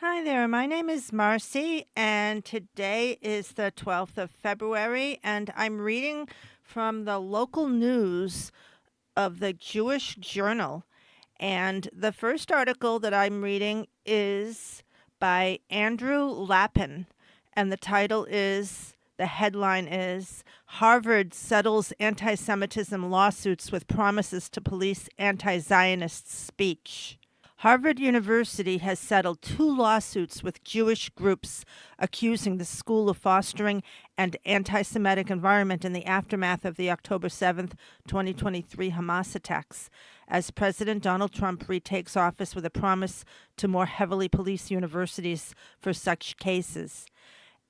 Hi there, my name is Marcy, and today is the 12th of February, and I'm reading from the local news of the Jewish Journal. And the first article that I'm reading is by Andrew Lappin, and the headline is Harvard Settles Anti Semitism Lawsuits with Promises to Police Anti Zionist Speech. Harvard University has settled two lawsuits with Jewish groups accusing the school of fostering an anti Semitic environment in the aftermath of the October 7th, 2023 Hamas attacks, as President Donald Trump retakes office with a promise to more heavily police universities for such cases.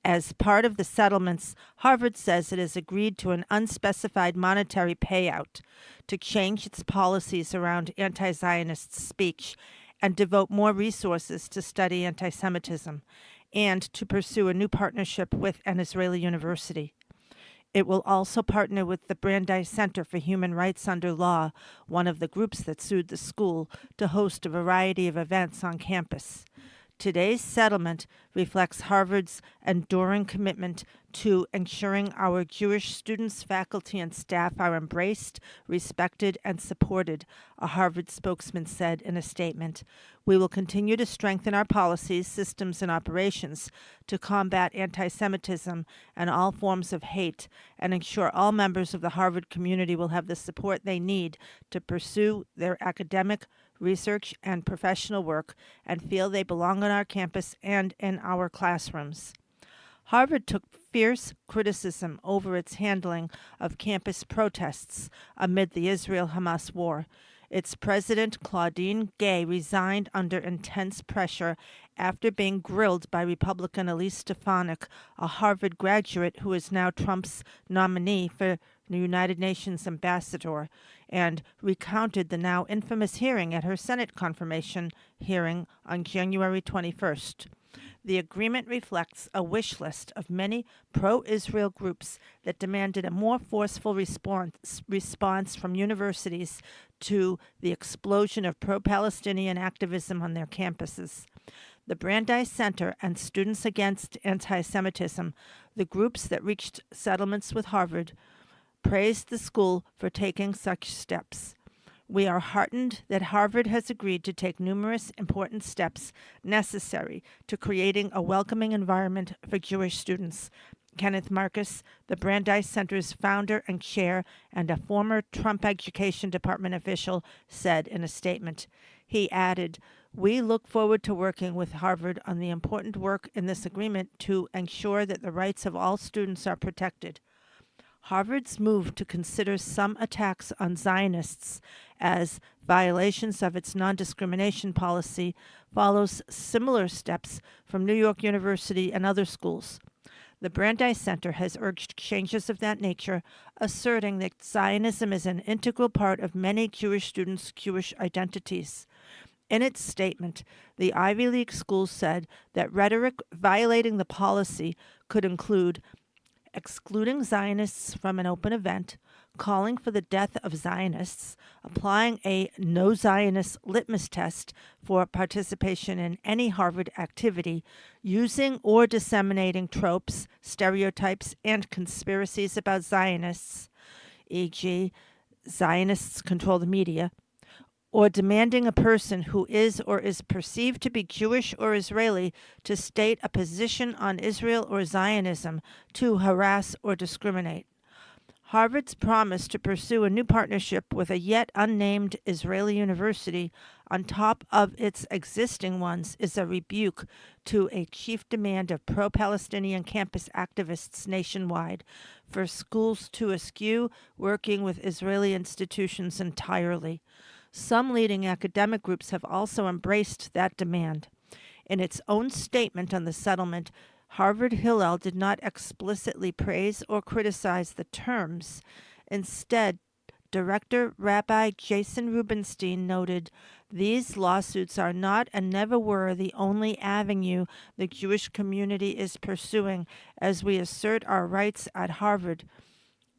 As part of the settlements, Harvard says it has agreed to an unspecified monetary payout to change its policies around anti Zionist speech and devote more resources to study anti Semitism, and to pursue a new partnership with an Israeli university. It will also partner with the Brandeis Center for Human Rights Under Law, one of the groups that sued the school, to host a variety of events on campus. Today's settlement reflects Harvard's enduring commitment to ensuring our Jewish students, faculty, and staff are embraced, respected, and supported, a Harvard spokesman said in a statement. We will continue to strengthen our policies, systems, and operations to combat anti Semitism and all forms of hate, and ensure all members of the Harvard community will have the support they need to pursue their academic, research, and professional work and feel they belong on our campus and in our classrooms. Harvard took fierce criticism over its handling of campus protests amid the Israel-Hamas war. Its president, Claudine Gay, resigned under intense pressure after being grilled by Republican Elise Stefanik, a Harvard graduate who is now Trump's nominee for the United Nations ambassador, and recounted the now infamous hearing at her Senate confirmation hearing on January 21st. The agreement reflects a wish list of many pro-Israel groups that demanded a more forceful response from universities to the explosion of pro-Palestinian activism on their campuses. The Brandeis Center and Students Against Anti-Semitism, the groups that reached settlements with Harvard, praised the school for taking such steps. We are heartened that Harvard has agreed to take numerous important steps necessary to creating a welcoming environment for Jewish students. Kenneth Marcus, the Brandeis Center's founder and chair and a former Trump Education Department official, said in a statement. He added, "We look forward to working with Harvard on the important work in this agreement to ensure that the rights of all students are protected." Harvard's move to consider some attacks on Zionists as violations of its non-discrimination policy follows similar steps from New York University and other schools. The Brandeis Center has urged changes of that nature, asserting that Zionism is an integral part of many Jewish students' Jewish identities. In its statement, the Ivy League school said that rhetoric violating the policy could include excluding Zionists from an open event, calling for the death of Zionists, applying a no Zionist litmus test for participation in any Harvard activity, using or disseminating tropes, stereotypes, and conspiracies about Zionists, e.g., Zionists control the media, or demanding a person who is or is perceived to be Jewish or Israeli to state a position on Israel or Zionism, to harass or discriminate. Harvard's promise to pursue a new partnership with a yet unnamed Israeli university on top of its existing ones is a rebuke to a chief demand of pro-Palestinian campus activists nationwide for schools to eschew working with Israeli institutions entirely. Some leading academic groups have also embraced that demand. In its own statement on the settlement, Harvard Hillel did not explicitly praise or criticize the terms. Instead, Director Rabbi Jason Rubinstein noted, "These lawsuits are not and never were the only avenue the Jewish community is pursuing as we assert our rights at Harvard.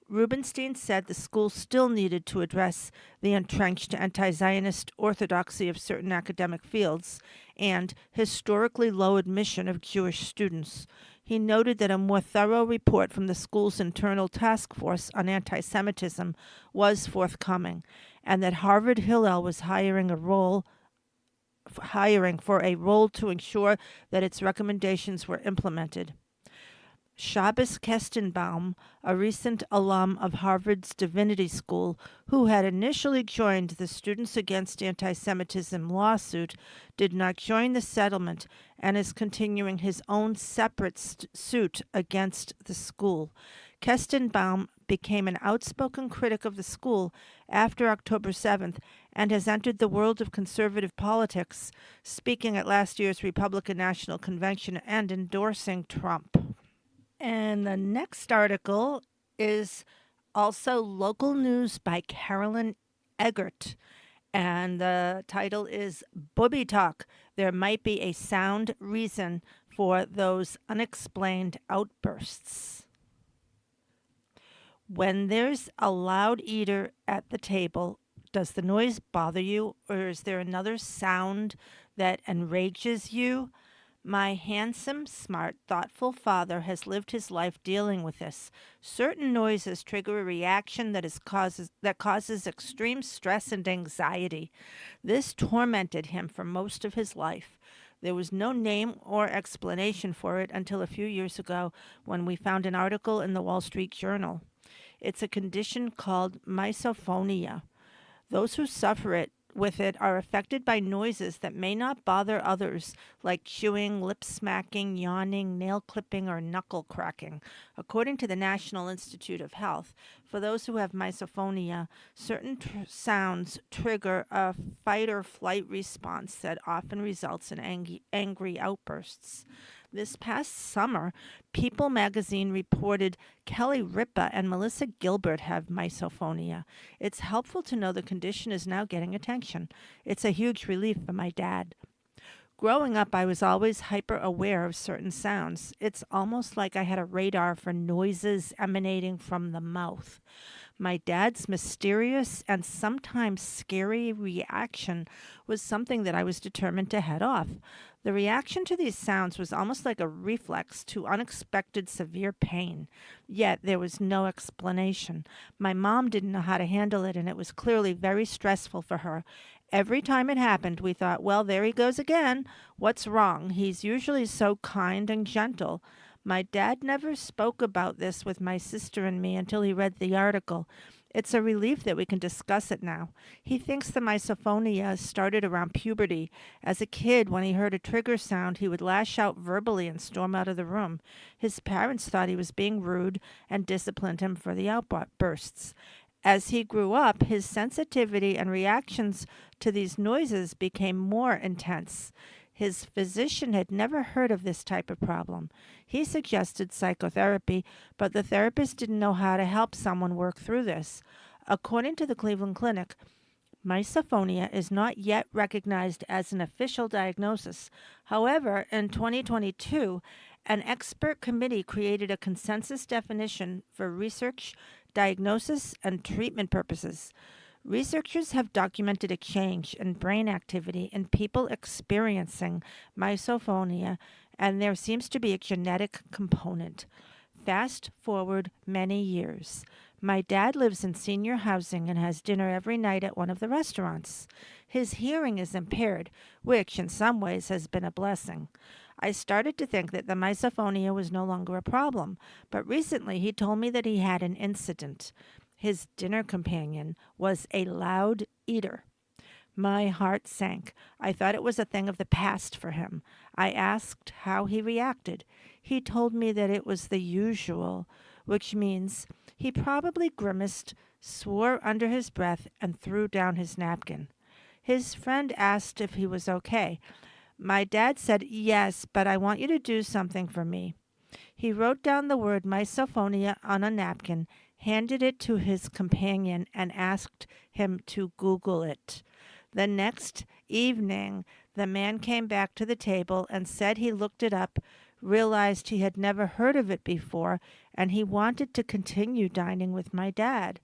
Rubenstein said the school still needed to address the entrenched anti-Zionist orthodoxy of certain academic fields and historically low admission of Jewish students. He noted that a more thorough report from the school's internal task force on anti-Semitism was forthcoming, and that Harvard Hillel was hiring for a role to ensure that its recommendations were implemented. Shabbos Kestenbaum, a recent alum of Harvard's Divinity School, who had initially joined the Students Against Anti-Semitism lawsuit, did not join the settlement and is continuing his own separate suit against the school. Kestenbaum became an outspoken critic of the school after October 7th and has entered the world of conservative politics, speaking at last year's Republican National Convention and endorsing Trump. And the next article is also local news by Carolyn Eggert. And the title is Booby Talk. There might be a sound reason for those unexplained outbursts. When there's a loud eater at the table, does the noise bother you, or is there another sound that enrages you? My handsome, smart, thoughtful father has lived his life dealing with this. Certain noises trigger a reaction that causes extreme stress and anxiety. This tormented him for most of his life. There was no name or explanation for it until a few years ago when we found an article in the Wall Street Journal. It's a condition called misophonia. Those who suffer with it are affected by noises that may not bother others, like chewing, lip smacking, yawning, nail clipping, or knuckle cracking. According to the National Institute of Health, for those who have misophonia, certain sounds trigger a fight or flight response that often results in angry outbursts. This past summer, People magazine reported Kelly Ripa and Melissa Gilbert have misophonia. It's helpful to know the condition is now getting attention. It's a huge relief for my dad. Growing up, I was always hyper aware of certain sounds. It's almost like I had a radar for noises emanating from the mouth. My dad's mysterious and sometimes scary reaction was something that I was determined to head off. The reaction to these sounds was almost like a reflex to unexpected severe pain. Yet there was no explanation. My mom didn't know how to handle it, and it was clearly very stressful for her. Every time it happened, we thought, well, there he goes again. What's wrong? He's usually so kind and gentle. My dad never spoke about this with my sister and me until he read the article. It's a relief that we can discuss it now. He thinks the misophonia started around puberty. As a kid, when he heard a trigger sound, he would lash out verbally and storm out of the room. His parents thought he was being rude and disciplined him for the outbursts. As he grew up, his sensitivity and reactions to these noises became more intense. His physician had never heard of this type of problem. He suggested psychotherapy, but the therapist didn't know how to help someone work through this. According to the Cleveland Clinic, misophonia is not yet recognized as an official diagnosis. However, in 2022, an expert committee created a consensus definition for research, diagnosis, and treatment purposes. Researchers have documented a change in brain activity in people experiencing misophonia, and there seems to be a genetic component. Fast forward many years. My dad lives in senior housing and has dinner every night at one of the restaurants. His hearing is impaired, which in some ways has been a blessing. I started to think that the misophonia was no longer a problem, but recently he told me that he had an incident. His dinner companion was a loud eater. My heart sank. I thought it was a thing of the past for him. I asked how he reacted. He told me that it was the usual, which means he probably grimaced, swore under his breath, and threw down his napkin. His friend asked if he was okay. My dad said, "Yes, but I want you to do something for me." He wrote down the word misophonia on a napkin, handed it to his companion, and asked him to Google it. The next evening, the man came back to the table and said he looked it up, realized he had never heard of it before, and he wanted to continue dining with my dad.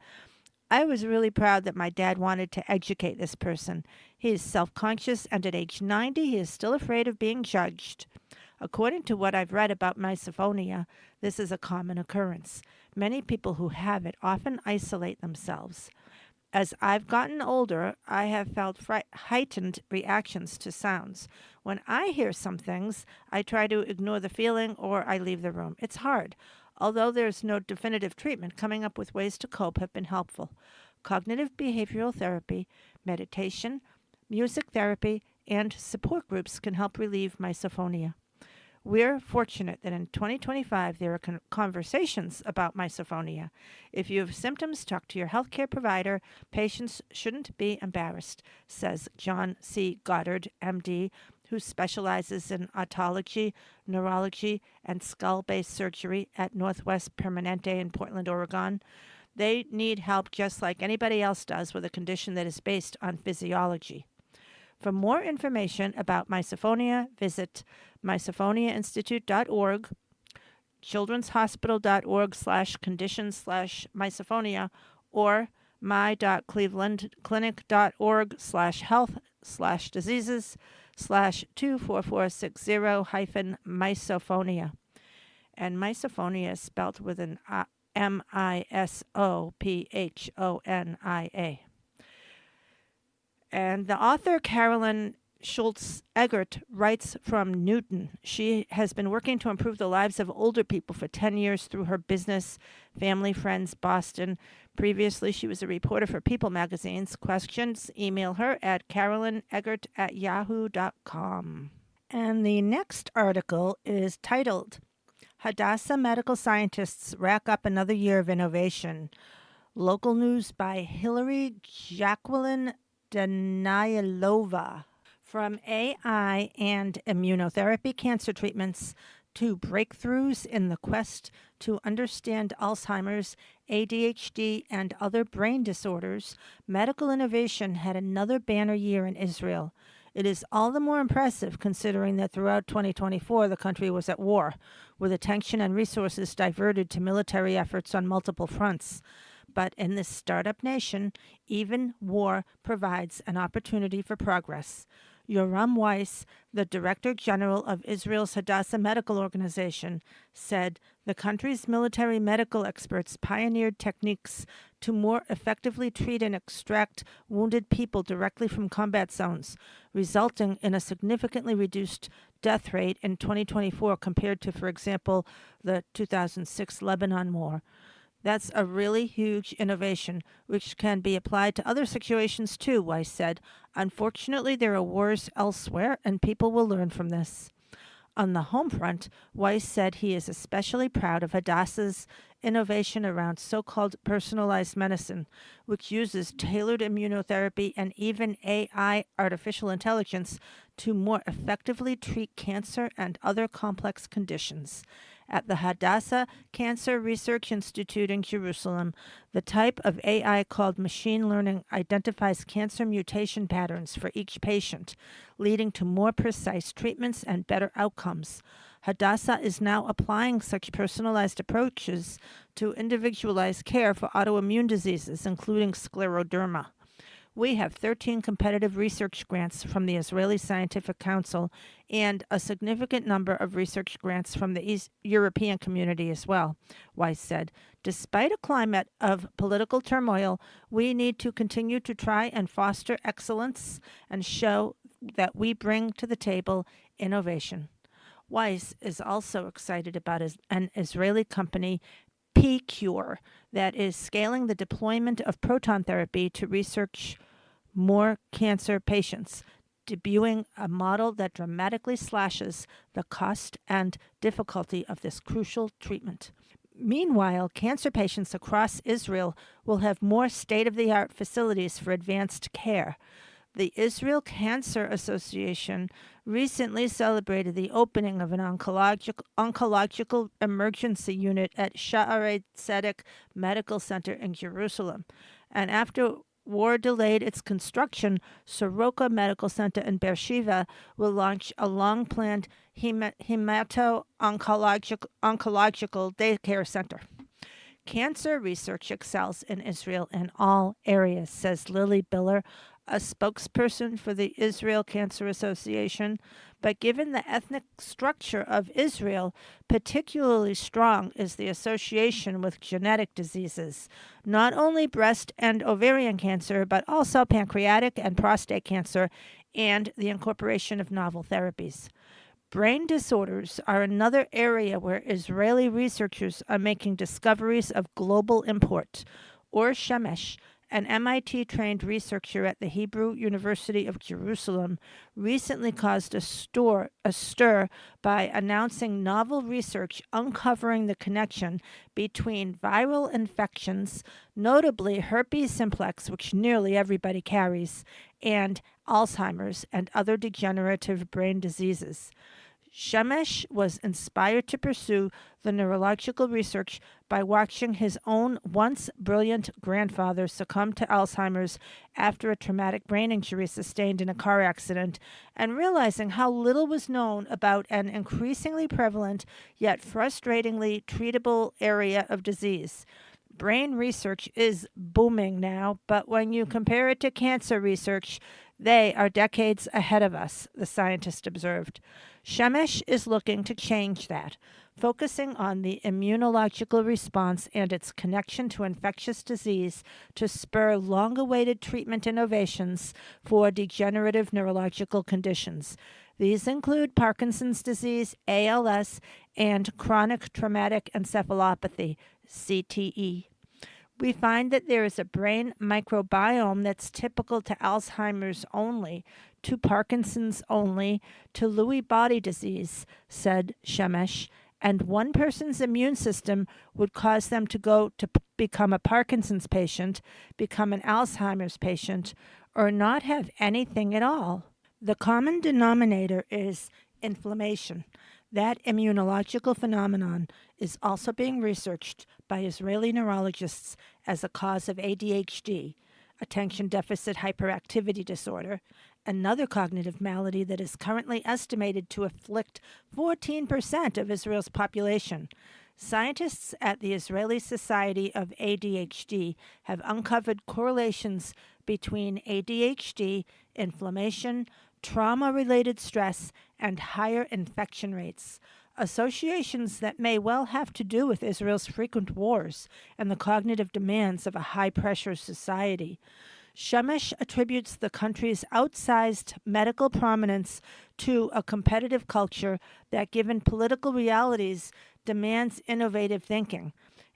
I was really proud that my dad wanted to educate this person. He is self conscious, and at age 90, he is still afraid of being judged. According to what I've read about misophonia, this is a common occurrence. Many people who have it often isolate themselves. As I've gotten older, I have felt heightened reactions to sounds. When I hear some things, I try to ignore the feeling or I leave the room. It's hard. Although there's no definitive treatment, coming up with ways to cope have been helpful. Cognitive behavioral therapy, meditation, music therapy, and support groups can help relieve misophonia. We're fortunate that in 2025 there are conversations about misophonia. If you have symptoms, talk to your healthcare provider. Patients shouldn't be embarrassed, says John C. Goddard, MD, who specializes in otology, neurology, and skull-based surgery at Northwest Permanente in Portland, Oregon. They need help just like anybody else does with a condition that is based on physiology. For more information about misophonia, visit misophoniainstitute.org, childrenshospital.org/conditions/misophonia, or my.cleveland clinic.org/health/diseases/24460-misophonia. And misophonia is spelled with an Misophonia. And the author Carolyn Schultz Eggert writes from Newton. She has been working to improve the lives of older people for 10 years through her business, Family Friends Boston. Previously, she was a reporter for People magazines. Questions, email her at carolyneggert@yahoo.com. And the next article is titled, Hadassah Medical Scientists Rack Up Another Year of Innovation. Local news by Hillary Jacqueline Daniilova. From AI and immunotherapy cancer treatments to breakthroughs in the quest to understand Alzheimer's, ADHD, and other brain disorders, medical innovation had another banner year in Israel. It is all the more impressive considering that throughout 2024 the country was at war, with attention and resources diverted to military efforts on multiple fronts. But in this startup nation, even war provides an opportunity for progress. Yoram Weiss, the Director General of Israel's Hadassah Medical Organization, said the country's military medical experts pioneered techniques to more effectively treat and extract wounded people directly from combat zones, resulting in a significantly reduced death rate in 2024 compared to, for example, the 2006 Lebanon War. That's a really huge innovation, which can be applied to other situations too, Weiss said. Unfortunately, there are wars elsewhere, and people will learn from this. On the home front, Weiss said he is especially proud of Hadassah's innovation around so-called personalized medicine, which uses tailored immunotherapy and even AI, artificial intelligence, to more effectively treat cancer and other complex conditions. At the Hadassah Cancer Research Institute in Jerusalem, the type of AI called machine learning identifies cancer mutation patterns for each patient, leading to more precise treatments and better outcomes. Hadassah is now applying such personalized approaches to individualized care for autoimmune diseases, including scleroderma. We have 13 competitive research grants from the Israeli Scientific Council and a significant number of research grants from the European community as well, Weiss said. Despite a climate of political turmoil, we need to continue to try and foster excellence and show that we bring to the table innovation. Weiss is also excited about an Israeli company, PCure, that is scaling the deployment of proton therapy to research more cancer patients, debuting a model that dramatically slashes the cost and difficulty of this crucial treatment. Meanwhile, cancer patients across Israel will have more state-of-the-art facilities for advanced care. The Israel Cancer Association recently celebrated the opening of an oncological emergency unit at Sha'arei Tzedek Medical Center in Jerusalem. And after war delayed its construction, Soroka Medical Center in Beersheba will launch a long-planned hemato-oncological daycare center. Cancer research excels in Israel in all areas, says Lily Biller, a spokesperson for the Israel Cancer Association. But given the ethnic structure of Israel, particularly strong is the association with genetic diseases, not only breast and ovarian cancer, but also pancreatic and prostate cancer, and the incorporation of novel therapies. Brain disorders are another area where Israeli researchers are making discoveries of global import. Or Shemesh, an MIT-trained researcher at the Hebrew University of Jerusalem, recently caused a stir by announcing novel research uncovering the connection between viral infections, notably herpes simplex, which nearly everybody carries, and Alzheimer's and other degenerative brain diseases. Shemesh was inspired to pursue the neurological research by watching his own once brilliant grandfather succumb to Alzheimer's after a traumatic brain injury sustained in a car accident, and realizing how little was known about an increasingly prevalent yet frustratingly treatable area of disease. Brain research is booming now, but when you compare it to cancer research, they are decades ahead of us, the scientist observed. Shemesh is looking to change that, focusing on the immunological response and its connection to infectious disease to spur long-awaited treatment innovations for degenerative neurological conditions. These include Parkinson's disease, ALS, and chronic traumatic encephalopathy, CTE. We find that there is a brain microbiome that's typical to Alzheimer's only, to Parkinson's only, to Lewy body disease, said Shemesh, and one person's immune system would cause them to go to become a Parkinson's patient, become an Alzheimer's patient, or not have anything at all. The common denominator is inflammation. That immunological phenomenon is also being researched by Israeli neurologists as a cause of ADHD, attention deficit hyperactivity disorder, another cognitive malady that is currently estimated to afflict 14% of Israel's population. Scientists at the Israeli Society of ADHD have uncovered correlations between ADHD, inflammation, trauma-related stress, and higher infection rates, associations that may well have to do with Israel's frequent wars and the cognitive demands of a high-pressure society. Shemesh attributes the country's outsized medical prominence to a competitive culture that, given political realities, demands innovative thinking.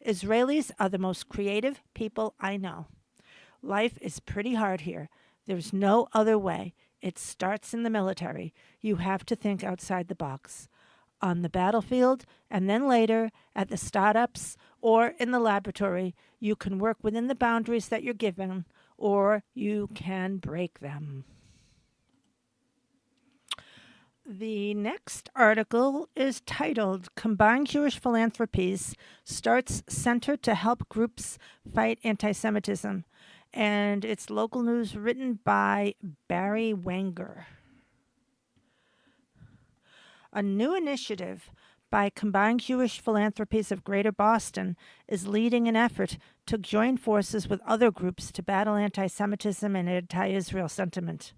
Israelis are the most creative people I know. Life is pretty hard here. There's no other way. It starts in the military. You have to think outside the box. On the battlefield, and then later at the startups or in the laboratory, you can work within the boundaries that you're given, or you can break them. The next article is titled Combined Jewish Philanthropies Starts Center to Help Groups Fight Anti-Semitism. And it's local news written by Barry Wenger. A new initiative by Combined Jewish Philanthropies of Greater Boston is leading an effort to join forces with other groups to battle anti-Semitism and anti-Israel sentiment.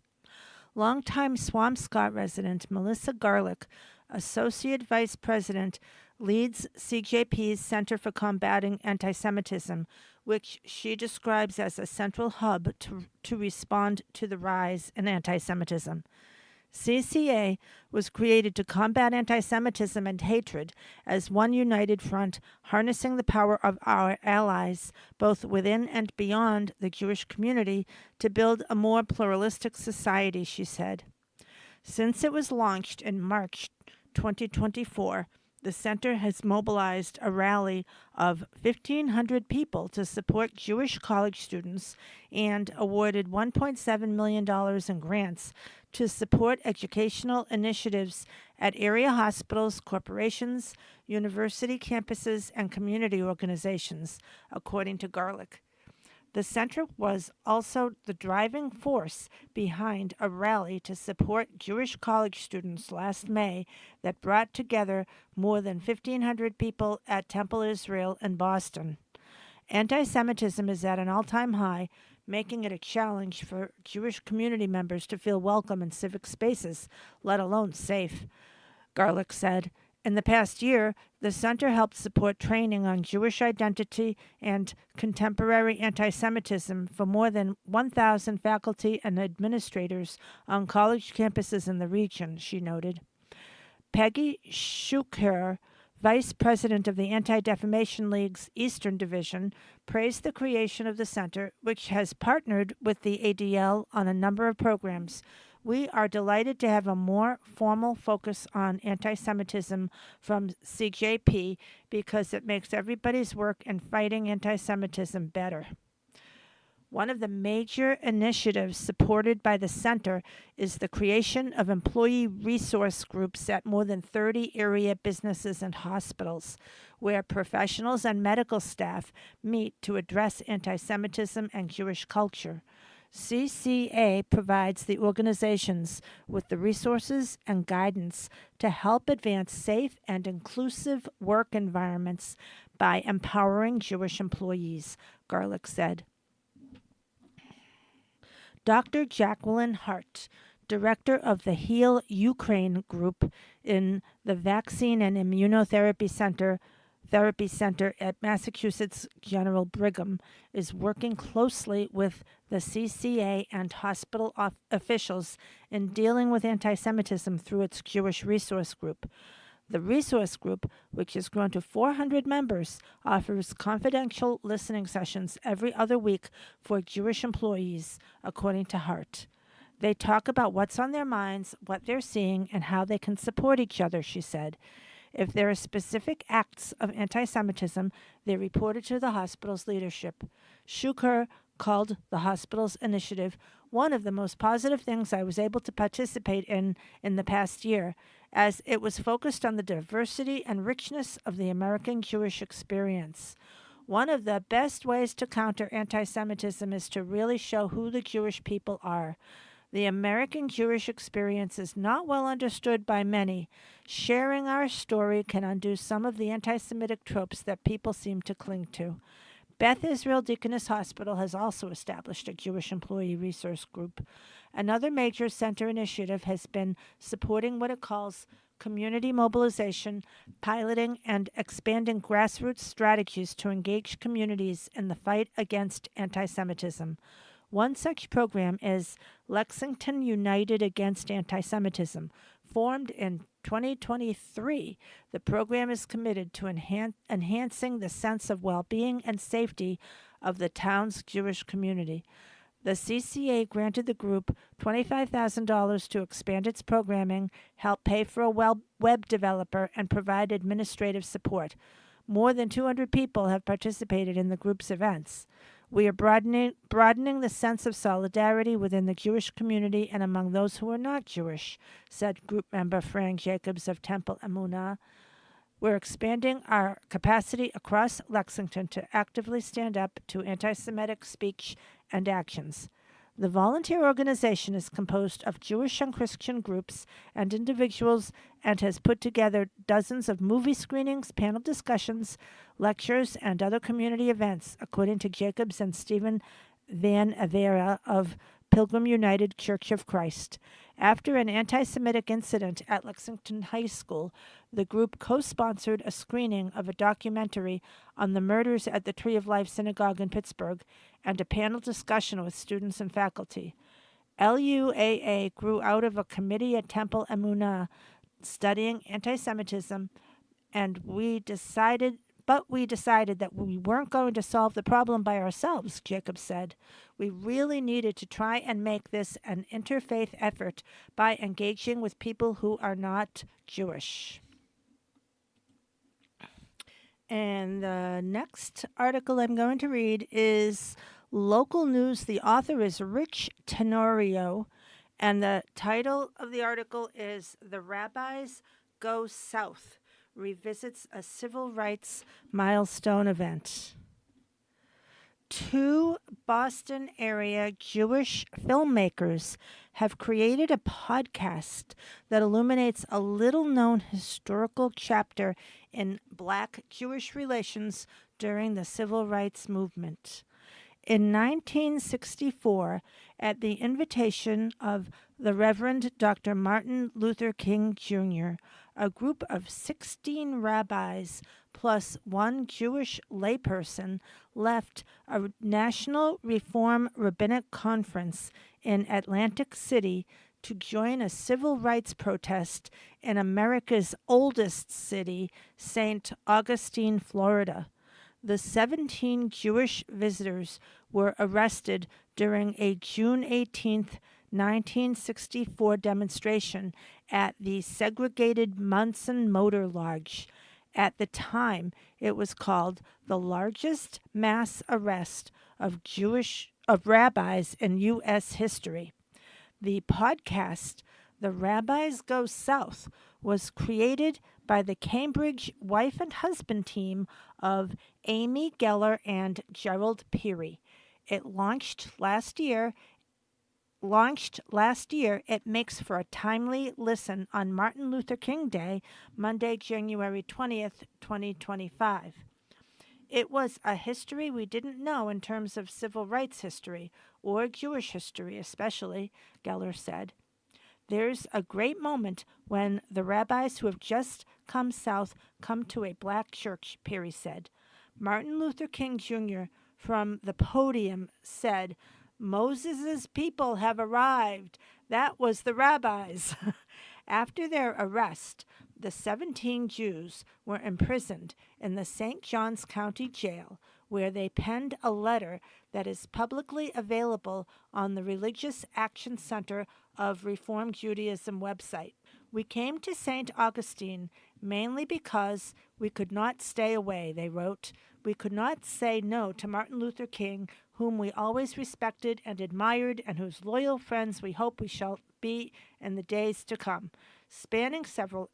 Longtime Swampscott resident Melissa Garlick, Associate Vice President, leads CJP's Center for Combating Anti-Semitism, which she describes as a central hub to respond to the rise in anti-Semitism. CCA was created to combat anti-Semitism and hatred as one united front, harnessing the power of our allies, both within and beyond the Jewish community, to build a more pluralistic society, she said. Since it was launched in March 2024, the center has mobilized a rally of 1,500 people to support Jewish college students and awarded $1.7 million in grants to support educational initiatives at area hospitals, corporations, university campuses, and community organizations, according to Garlick. The center was also the driving force behind a rally to support Jewish college students last May that brought together more than 1,500 people at Temple Israel in Boston. Anti Semitism is at an all time high, making it a challenge for Jewish community members to feel welcome in civic spaces, let alone safe, Garlick said. In the past year, the center helped support training on Jewish identity and contemporary anti Semitism for more than 1,000 faculty and administrators on college campuses in the region, she noted. Peggy Schuker, vice president of the Anti Defamation League's Eastern Division, praised the creation of the center, which has partnered with the ADL on a number of programs. We are delighted to have a more formal focus on anti Semitism from CJP because it makes everybody's work in fighting anti Semitism better. One of the major initiatives supported by the center is the creation of employee resource groups at more than 30 area businesses and hospitals, where professionals and medical staff meet to address anti Semitism and Jewish culture. CCA provides the organizations with the resources and guidance to help advance safe and inclusive work environments by empowering Jewish employees, Garlick said. Dr. Jacqueline Hart, director of the Heal Ukraine group in the Vaccine and Immunotherapy Therapy Center at Massachusetts General Brigham, is working closely with the CCA and hospital officials in dealing with anti-Semitism through its Jewish Resource Group. The resource group, which has grown to 400 members, offers confidential listening sessions every other week for Jewish employees, according to Hart. They talk about what's on their minds, what they're seeing, and how they can support each other, she said. If there are specific acts of anti-Semitism, they report it to the hospital's leadership. Schuker called the hospital's initiative one of the most positive things I was able to participate in the past year, as it was focused on the diversity and richness of the American Jewish experience. One of the best ways to counter anti-Semitism is to really show who the Jewish people are. The American Jewish experience is not well understood by many. Sharing our story can undo some of the anti-Semitic tropes that people seem to cling to. Beth Israel Deaconess Hospital has also established a Jewish employee resource group. Another major center initiative has been supporting what it calls community mobilization, piloting and expanding grassroots strategies to engage communities in the fight against anti-Semitism. One such program is Lexington United Against Anti-Semitism. Formed in 2023, the program is committed to enhancing the sense of well-being and safety of the town's Jewish community. The CCA granted the group $25,000 to expand its programming, help pay for a web developer, and provide administrative support. More than 200 people have participated in the group's events. We are broadening the sense of solidarity within the Jewish community and among those who are not Jewish, said group member Fran Jacobs of Temple Emunah. We're expanding our capacity across Lexington to actively stand up to anti-Semitic speech and actions. The volunteer organization is composed of Jewish and Christian groups and individuals and has put together dozens of movie screenings, panel discussions, lectures, and other community events, according to Jacobs and Stephen Van Avera of Pilgrim United Church of Christ. After an anti-Semitic incident at Lexington High School, the group co-sponsored a screening of a documentary on the murders at the Tree of Life Synagogue in Pittsburgh and a panel discussion with students and faculty. LUAA grew out of a committee at Temple Emunah studying anti-Semitism, and we decided that we weren't going to solve the problem by ourselves, Jacob said. We really needed to try and make this an interfaith effort by engaging with people who are not Jewish. And the next article I'm going to read is Local News. The author is Rich Tenorio, and the title of the article is The Rabbis Go South, Revisits a Civil Rights Milestone Event. Two Boston area Jewish filmmakers have created a podcast that illuminates a little known historical chapter in Black Jewish relations during the Civil Rights Movement. In 1964, at the invitation of the Reverend Dr. Martin Luther King Jr., a group of 16 rabbis plus one Jewish layperson left a National Reform Rabbinic Conference in Atlantic City to join a civil rights protest in America's oldest city, St. Augustine, Florida. The 17 Jewish visitors were arrested during a June 18, 1964 demonstration at the segregated Munson Motor Lodge. At the time, it was called the largest mass arrest of rabbis in U.S. history. The podcast, The Rabbis Go South, was created by the Cambridge wife and husband team of Amy Geller and Gerald Peary. It launched last year. It makes for a timely listen on Martin Luther King Day, Monday, January 20th, 2025. It was a history we didn't know in terms of civil rights history, or Jewish history especially, Geller said. There's a great moment when the rabbis who have just come south come to a black church, Peary said. Martin Luther King Jr. from the podium said, "Moses' people have arrived." That was the rabbis. After their arrest, the 17 Jews were imprisoned in the St. Johns County Jail, where they penned a letter that is publicly available on the Religious Action Center of Reform Judaism website. We came to St. Augustine mainly because we could not stay away, they wrote. We could not say no to Martin Luther King, whom we always respected and admired, and whose loyal friends we hope we shall be in the days to come. Spanning 7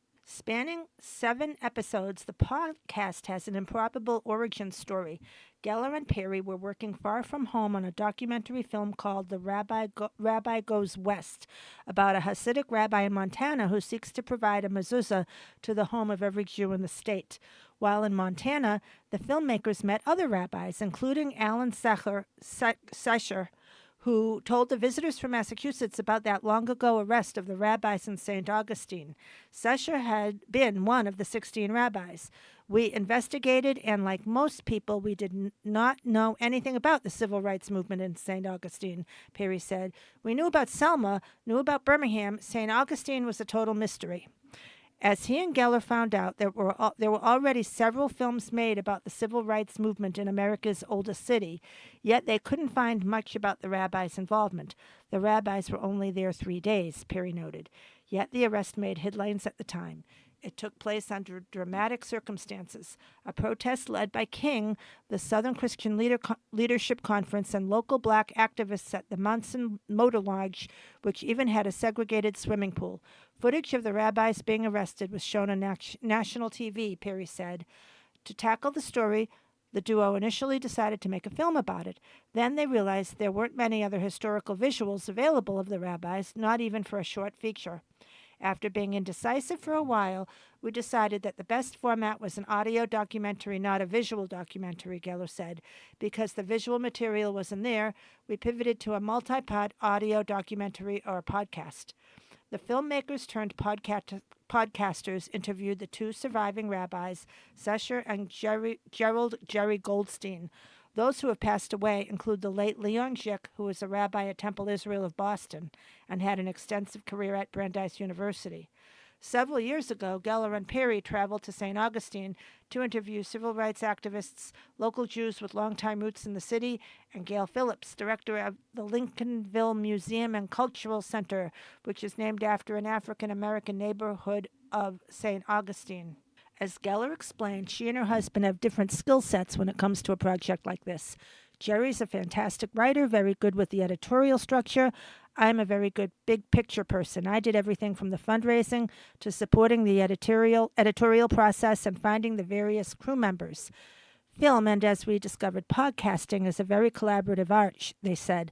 episodes, the podcast has an improbable origin story. Geller and Peary were working far from home on a documentary film called The Rabbi Goes West, about a Hasidic rabbi in Montana who seeks to provide a mezuzah to the home of every Jew in the state. While in Montana, the filmmakers met other rabbis, including Alan Secher, who told the visitors from Massachusetts about that long-ago arrest of the rabbis in St. Augustine. Secher had been one of the 16 rabbis. We investigated, and like most people, we did not know anything about the civil rights movement in St. Augustine, Peary said. We knew about Selma, knew about Birmingham. St. Augustine was a total mystery. As he and Geller found out, there were already several films made about the civil rights movement in America's oldest city, yet they couldn't find much about the rabbis' involvement. The rabbis were only there 3 days, Peary noted, yet the arrest made headlines at the time. It took place under dramatic circumstances. A protest led by King, the Southern Christian Leadership Conference, and local black activists at the Munson Motor Lodge, which even had a segregated swimming pool. Footage of the rabbis being arrested was shown on national TV, Peary said. To tackle the story, the duo initially decided to make a film about it. Then they realized there weren't many other historical visuals available of the rabbis, not even for a short feature. After being indecisive for a while, we decided that the best format was an audio documentary, not a visual documentary, Geller said. Because the visual material wasn't there, we pivoted to a multi-pod audio documentary or a podcast. The filmmakers turned podcasters interviewed the 2 surviving rabbis, Secher and Gerald Jerry Goldstein. Those who have passed away include the late Leon Schick, who was a rabbi at Temple Israel of Boston and had an extensive career at Brandeis University. Several years ago, Geller and Peary traveled to St. Augustine to interview civil rights activists, local Jews with longtime roots in the city, and Gail Phillips, director of the Lincolnville Museum and Cultural Center, which is named after an African-American neighborhood of St. Augustine. As Geller explained, she and her husband have different skill sets when it comes to a project like this. Jerry's a fantastic writer, very good with the editorial structure. I'm a very good big picture person. I did everything from the fundraising to supporting the editorial process and finding the various crew members. film, and as we discovered, podcasting is a very collaborative art, they said.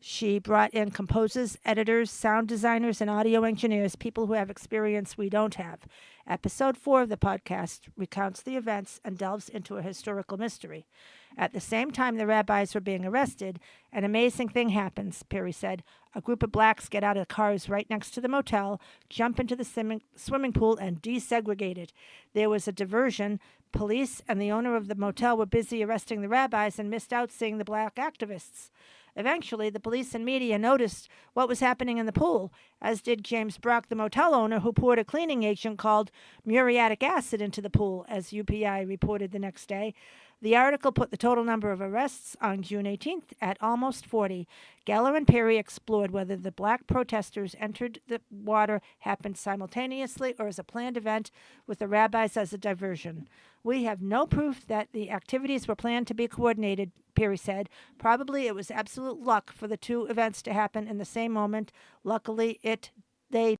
She brought in composers, editors, sound designers, and audio engineers, people who have experience we don't have. Episode 4 of the podcast recounts the events and delves into a historical mystery. At the same time the rabbis were being arrested, an amazing thing happens, Perry said. A group of blacks get out of cars right next to the motel, jump into the swimming pool, and desegregate it. There was a diversion. Police and the owner of the motel were busy arresting the rabbis and missed out seeing the black activists. Eventually, the police and media noticed what was happening in the pool, as did James Brock, the motel owner, who poured a cleaning agent called muriatic acid into the pool, as UPI reported the next day. The article put the total number of arrests on June 18th at almost 40. Geller and Perry explored whether the black protesters entered the water happened simultaneously or as a planned event with the rabbis as a diversion. We have no proof that the activities were planned to be coordinated, Perry said. Probably it was absolute luck for the two events to happen in the same moment. Luckily, they